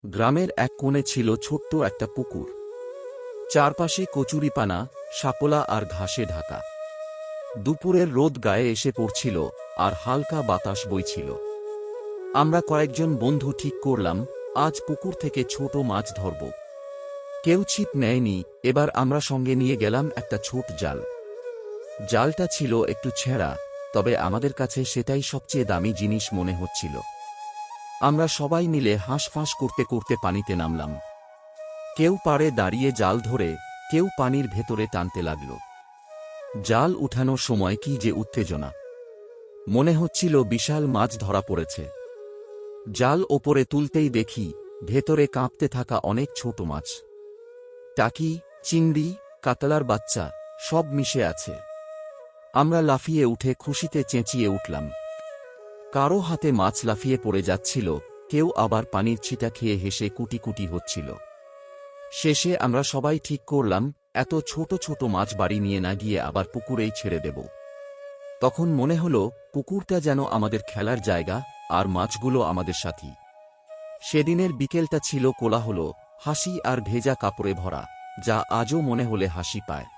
গ্রামের এক কোণে ছিল ছোট্ট একটা পুকুর। চারপাশে কচুরিপানা, শাপলা আর ঘাসে ঢাকা। দুপুরের রোদ গায়ে এসে পড়ছিল আর হালকা বাতাস বইছিল। আমরা কয়েকজন বন্ধু ঠিক করলাম, আজ পুকুর থেকে ছোট মাছ ধরব। কেউ ছিপ নেয়নি। এবার আমরা সঙ্গে নিয়ে গেলাম একটা ছোট জাল। জালটা ছিল একটু ছেঁড়া, তবে আমাদের কাছে সেটাই সবচেয়ে দামি জিনিস মনে হচ্ছিল। আমরা সবাই মিলে হাঁসফাঁস করতে করতে পানিতে নামলাম। কেউ পাড়ে দাঁড়িয়ে জাল ধরে, কেউ পানির ভেতরে টানতে লাগল। জাল উঠানোর সময় কি যে উত্তেজনা! মনে হচ্ছিল বিশাল মাছ ধরা পড়েছে। জাল ওপরে তুলতেই দেখি ভেতরে কাঁপতে থাকা অনেক ছোট মাছ। টাকি, চিংড়ি, কাতলার বাচ্চা সব মিশে আছে। আমরা লাফিয়ে উঠে খুশিতে চেঁচিয়ে উঠলাম। কারো হাতে মাছ লাফিয়ে পড়ে যাচ্ছিল, কেউ আবার পানির ছিটা খেয়ে হেসে কুটি কুটি হচ্ছিল। শেষে আমরা সবাই ঠিক করলাম, এত ছোট ছোট মাছ বাড়ি নিয়ে না গিয়ে আবার পুকুরেই ছেড়ে দেব। তখন মনে হলো পুকুরটা যেন আমাদের খেলার জায়গা, আর মাছগুলো আমাদের সাথী। সেদিনের বিকেলটা ছিল কোলাহল, হাসি আর ভেজা কাপড়ে ভরা, যা আজও মনে হলে হাসি পায়।